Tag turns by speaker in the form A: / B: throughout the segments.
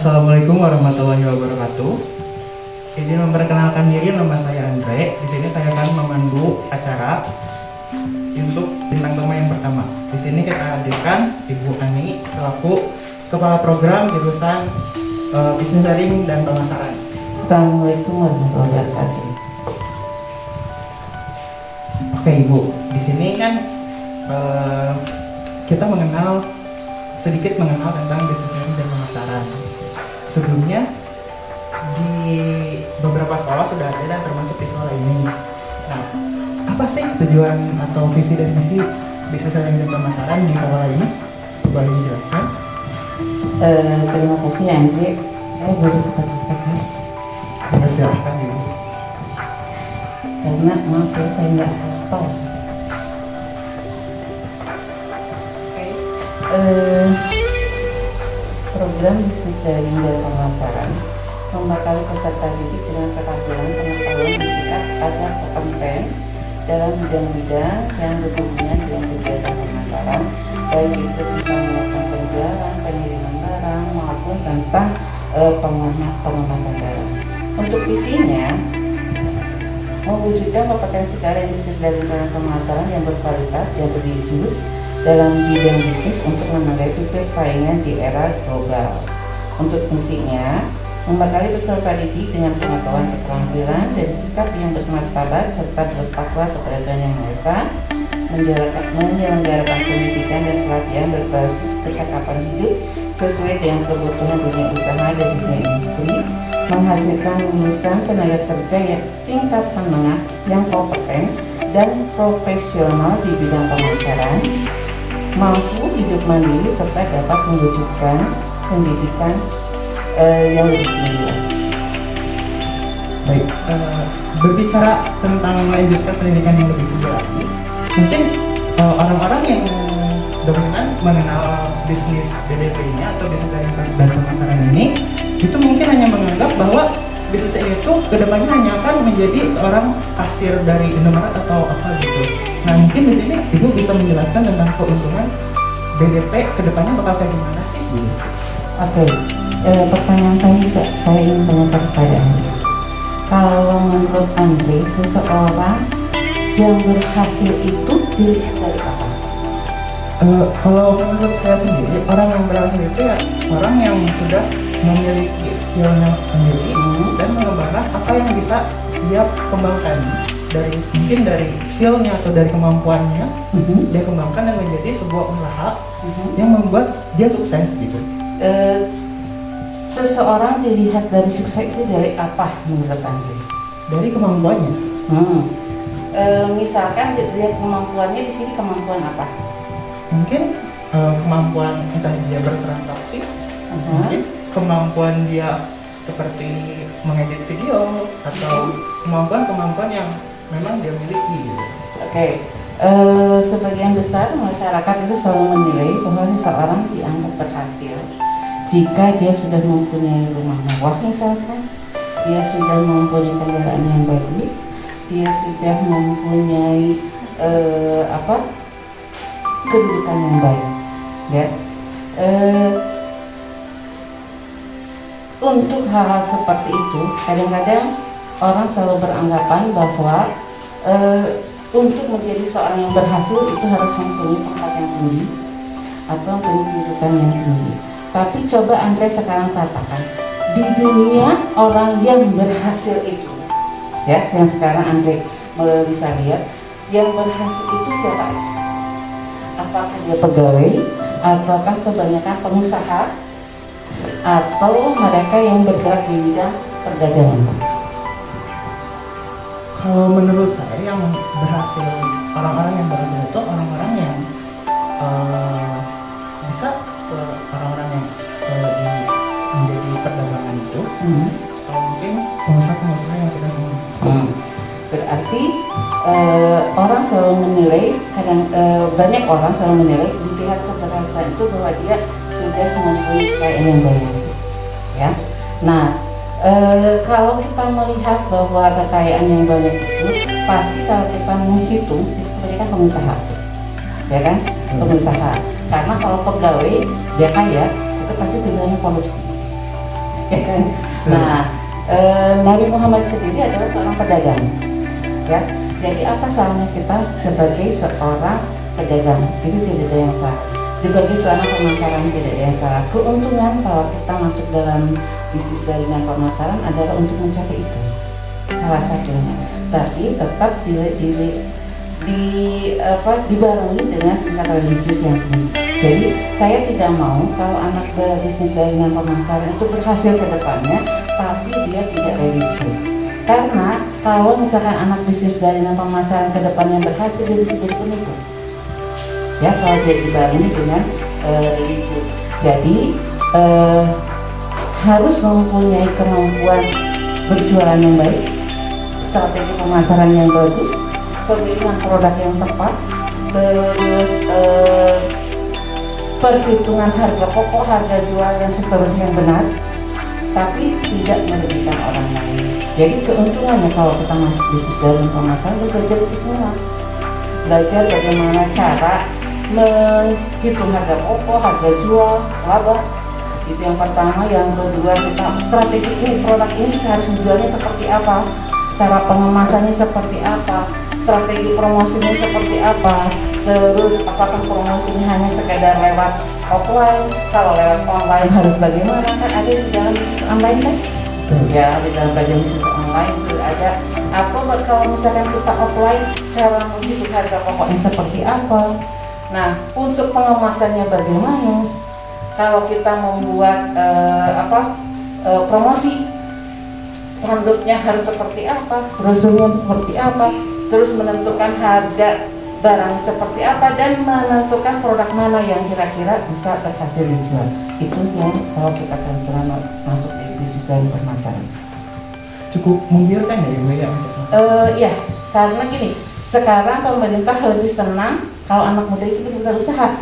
A: Assalamualaikum warahmatullahi wabarakatuh. Izin memperkenalkan diri, nama saya Andre. Di sini saya akan memandu acara untuk bintang tamu yang pertama. Di sini kita hadirkan Ibu Ani selaku Kepala Program Jurusan Bisnis Sharing dan Pemasaran.
B: Assalamualaikum warahmatullahi wabarakatuh.
A: Oke Ibu, di sini kan kita sedikit mengenal tentang bisnis sharing dan pemasaran. Sebelumnya di beberapa sekolah sudah ada dan termasuk di sekolah ini. Nah, apa sih tujuan atau visi dan misi bisnis sharing dan pemasaran di sekolah ini? Boleh dijelaskan?
B: Terima kasih Andre. Saya boleh katakan
A: Silahkan Ibu.
B: karena maaf ya saya nggak hafal. Program bisnis sharing dan pemasaran membekali peserta didik dengan keterampilan pengetahuan bersikap agar kompeten dalam bidang-bidang yang berhubungan dengan kegiatan pemasaran, baik itu tentang melakukan penjualan, pengiriman barang maupun tentang pengemasan barang. Untuk visinya, mewujudkan kompetensi kalian bisnis sharing dan pemasaran yang berkualitas dan berjurus dalam bidang bisnis untuk menanggapi persaingan di era global. Untuk misinya, membekali peserta didik dengan pengetahuan, keterampilan, dan sikap yang bermartabat serta bertakwa kepada Tuhan Yang Maha Esa, menyelenggarakan pendidikan dan pelatihan berbasis kecakapan hidup sesuai dengan kebutuhan dunia usaha dan dunia industri, menghasilkan lulusan tenaga kerja yang tingkat menengah yang kompeten dan profesional di bidang pemasaran, mampu hidup mandiri serta dapat mewujudkan pendidikan yang lebih tinggi.
A: Baik, berbicara tentang melanjutkan pendidikan yang lebih tinggi lagi, mungkin orang-orang yang dominan mengenal bisnis BDP ini atau bisnis sharing dan pemasaran ini, itu mungkin hanya menganggap bahwa bisnis ini tuh kedepannya hanya akan menjadi seorang kasir dari Indomaret atau apa gitu. Nah mungkin di sini Ibu bisa menjelaskan tentang keuntungan BDP kedepannya bakal kayak gimana sih?
B: Oke, pertanyaan saya juga saya ingin tanyakan kepada Andre. Kalau menurut Andre, seseorang yang berhasil itu dilihat dari apa?
A: Kalau menurut saya sendiri, orang yang berhasil itu ya orang yang sudah memiliki skillnya sendiri dan mengembangkan apa yang bisa dia kembangkan mungkin dari skillnya atau dari kemampuannya, dia kembangkan dan menjadi sebuah usaha yang membuat dia sukses gitu.
B: Seseorang dilihat dari sukses itu dari apa menurut Andre?
A: Dari kemampuannya.
B: Misalkan dilihat kemampuannya di sini kemampuan apa?
A: Mungkin kemampuan entah dia bertransaksi, mungkin kemampuan dia seperti mengedit video atau kemampuan yang memang dia miliki gitu.
B: Oke. Sebagian besar masyarakat itu selalu menilai bahwa seseorang dianggap berhasil jika dia sudah mempunyai rumah mewah misalkan, dia sudah mempunyai kendaraan yang bagus, dia sudah mempunyai kedudukan yang baik, ya. Untuk hal seperti itu, kadang-kadang orang selalu beranggapan bahwa untuk menjadi seorang yang berhasil itu harus mempunyai pangkat yang tinggi atau mempunyai kedudukan yang tinggi. Tapi coba Andre sekarang katakan, di dunia orang yang berhasil itu, ya, yang sekarang Andre bisa lihat, yang berhasil itu siapa aja? Apakah dia pegawai, ataukah kebanyakan pengusaha, atau mereka yang bergerak di bidang perdagangan?
A: Kalau menurut saya yang berhasil, orang-orang yang berhasil itu orang-orang yang bisa orang-orang yang menjadi perdagangan itu, atau mungkin pengusaha-pengusaha yang sudah
B: berarti orang selalu menilai, banyak orang selalu menilai di tingkat keberhasilan itu bahwa dia sudah mempunyai kekayaan yang banyak, ya. Nah, kalau kita melihat bahwa kekayaan yang banyak itu pasti kalau kita menghitung itu kebanyakan pengusaha, ya kan, pengusaha. Karena kalau pegawai dia kaya itu pasti tujuannya korupsi, ya kan? Nah, Nabi Muhammad sendiri adalah seorang pedagang, ya. Jadi apa salahnya kita sebagai seorang pedagang? Itu tidak ada yang salah. Sebagai seorang pemasaran tidak ada yang salah. Keuntungan kalau kita masuk dalam bisnis jaringan pemasaran adalah untuk mencapai itu, salah satunya. Tapi tetap dibarengi dengan tingkat religius yang tinggi. Jadi saya tidak mau kalau anak berbisnis jaringan pemasaran itu berhasil ke depannya, tapi dia tidak religius. Karena kalau misalkan anak bisnis jaringan pemasaran ke depannya berhasil, dia bisa jadi penipu. Ya, kalau dia dibarengi dengan religius. Jadi harus mempunyai kemampuan berjualan yang baik, strategi pemasaran yang bagus, pemilihan produk yang tepat, terus perhitungan harga pokok, harga jual dan seterusnya yang benar, tapi tidak merugikan orang lain. Jadi keuntungannya kalau kita masuk bisnis dari pemasaran, belajar itu semua. Belajar bagaimana cara menghitung harga pokok, harga jual, laba. Itu yang pertama. Yang kedua, kita strategi ini, produk ini seharusnya jualnya seperti apa, cara pengemasannya seperti apa, strategi promosinya seperti apa, terus apakah promosi ini hanya sekedar lewat offline, kalau lewat online harus bagaimana, kan ada di dalam bisnis online kan? Ya, di dalam bagian bisnis online itu ada. Atau kalau misalkan kita offline, cara menghitung harga pokoknya seperti apa. Nah, untuk pengemasannya bagaimana? Kalau kita membuat promosi, spanduknya harus seperti apa, brosurnya seperti apa, terus menentukan harga barang seperti apa, dan menentukan produk mana yang kira-kira bisa berhasil dijual. Itu yang kalau kita kebetulan masuk di bisnis dari pemasaran.
A: Cukup menggiurkan ya Ibu ya?
B: Iya, karena gini, sekarang pemerintah lebih senang kalau anak muda itu berusaha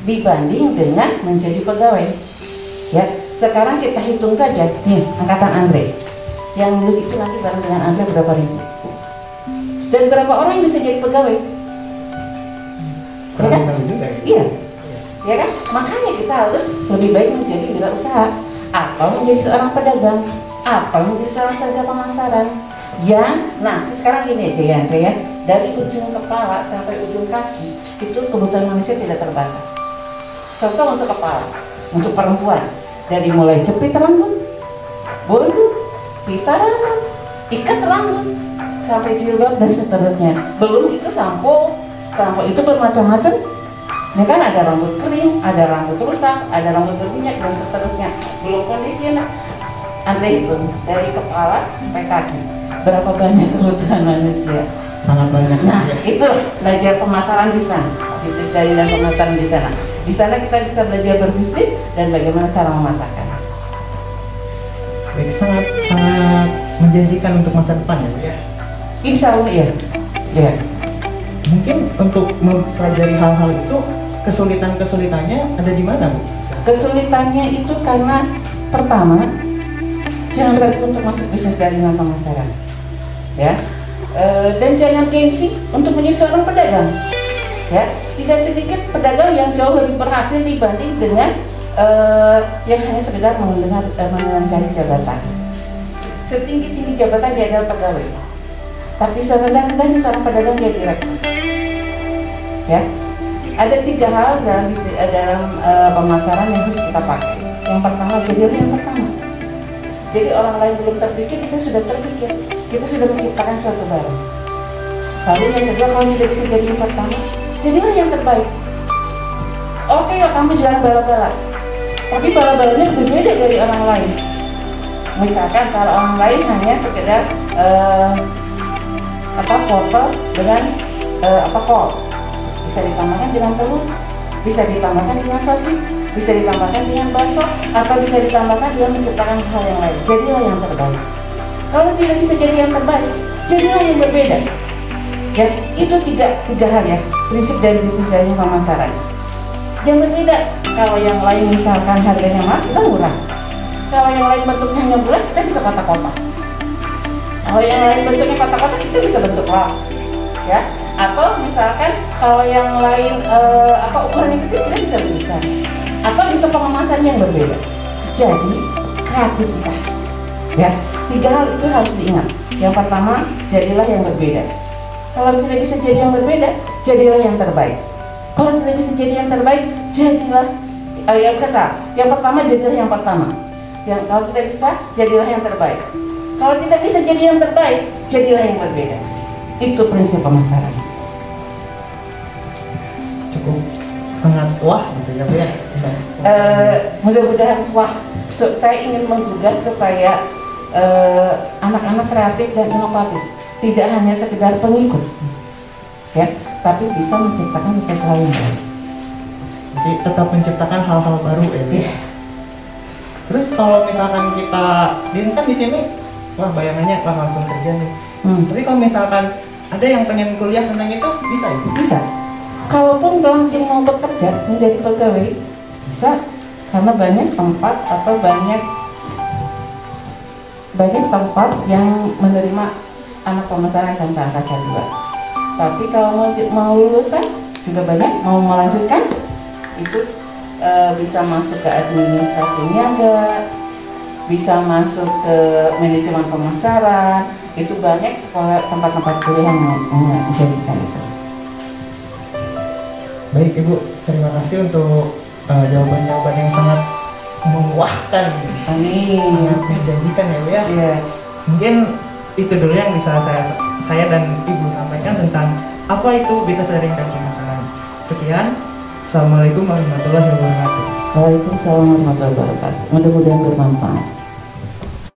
B: dibanding dengan menjadi pegawai. Ya, sekarang kita hitung saja nih angkatan Andre yang lulus itu nanti bareng dengan Andre berapa ribu, dan berapa orang yang bisa jadi pegawai? Ya kan? Iya, ya kan? Makanya kita harus lebih baik menjadi wirausaha atau menjadi seorang pedagang atau menjadi seorang sarjana pemasaran. Nah sekarang gini aja ya Andre ya, dari ujung kepala sampai ujung kaki itu kebutuhan manusia tidak terbatas. Contoh untuk kepala, untuk perempuan, dari mulai jepit rambut, bolu, pita rambut, ikat rambut, sampai jilbab dan seterusnya. Belum itu sampo itu bermacam-macam. Ya kan, ada rambut kering, ada rambut rusak, ada rambut berminyak dan seterusnya. Belum kondisioner. Andre itu dari kepala sampai kaki, berapa banyak kebutuhan manusia?
A: Sangat banyak.
B: Nah, itu belajar pemasaran di sana, bisnis jaringan pemasaran di sana. Di sana kita bisa belajar berbisnis dan bagaimana cara memasarkan.
A: Baik, sangat menjanjikan untuk masa depan ya.
B: Insya Allah ya. Ya.
A: Mungkin untuk mempelajari hal-hal itu kesulitannya ada di mana, Bu?
B: Kesulitannya itu karena pertama, jangan ragu untuk masuk bisnis jaringan pemasaran, ya. Dan jangan gengsi untuk menjadi seorang pedagang, ya. Tidak sedikit pedagang yang jauh lebih berhasil dibanding dengan yang hanya sekedar mencari jabatan. Setinggi-tinggi jabatan dia adalah pegawai, tapi serendah-rendahnya seorang pedagang dia direktur, ya. Ada 3 hal dalam bisnis, dalam pemasaran yang harus kita pakai. Yang pertama, jadilah yang pertama. Jadi orang lain belum terpikir, kita sudah terpikir, kita sudah menciptakan suatu barang. Lalu yang kedua, kalau tidak bisa jadi yang pertama, jadilah yang terbaik. Oke lah, kamu jualan bala-bala, tapi bala-balanya lebih beda dari orang lain. Misalkan kalau orang lain hanya sekedar wortel dengan kol, bisa ditambahkan dengan telur, bisa ditambahkan dengan sosis, bisa ditambahkan dengan bakso, atau bisa ditambahkan dengan menciptakan hal yang lain. Jadilah yang terbaik. Kalau tidak bisa jadi yang terbaik, jadilah yang berbeda. Ya, itu tiga hal ya, prinsip dari bisnis jaringan pemasaran. Yang berbeda. Kalau yang lain misalkan harganya mahal, kita murah. Kalau yang lain bentuknya hanya bulat, kita bisa kotak-kotak. Kalau yang lain bentuknya kotak-kotak, kita bisa bentuk lap, ya. Atau misalkan kalau yang lain ukurannya kecil, kita bisa besar. Atau bisa pengemasan yang berbeda. Jadi kreativitas. Ya, 3 hal itu harus diingat. Yang pertama, jadilah yang berbeda. Kalau tidak bisa jadi yang berbeda, jadilah yang terbaik. Kalau tidak bisa jadi yang terbaik, jadilah yang pertama jadilah yang pertama. Yang kalau tidak bisa, jadilah yang terbaik. Kalau tidak bisa jadi yang terbaik, jadilah yang berbeda. Itu prinsip pemasaran.
A: Cukup sangat wah gitu ya Bu ya.
B: Mudah-mudahan wah. Saya ingin menggugah supaya anak-anak kreatif dan inovatif tidak hanya sekedar pengikut, ya, tapi bisa menciptakan sesuatu hal yang baru.
A: Jadi tetap menciptakan hal-hal baru ya.
B: Yeah.
A: Terus kalau misalkan kita, ini kan di sini, wah bayangannya wah langsung kerja nih. Tapi kalau misalkan ada yang pengen kuliah tentang itu, bisa ya?
B: Bisa. Kalaupun langsung mau bekerja menjadi pegawai, bisa. Karena banyak tempat atau banyak tempat yang menerima anak pemasaran SMK Angkasa 2. Tapi kalau mau lulusan juga banyak, mau melanjutkan itu bisa masuk ke administrasi niaga, bisa masuk ke manajemen pemasaran. Itu banyak sekolah tempat-tempat kuliah yang menjanjikan itu.
A: Baik Ibu, terima kasih untuk jawaban-jawaban yang sangat memuaskan, sangat menjanjikan ya Bu ya.
B: Yeah.
A: Mungkin itu dulu yang bisa saya dan Ibu sampaikan tentang apa itu bisnis sharing dan pemasaran. Sekian, Assalamualaikum warahmatullahi wabarakatuh.
B: Waalaikumsalam warahmatullahi wabarakatuh. Mudah-mudahan bermanfaat.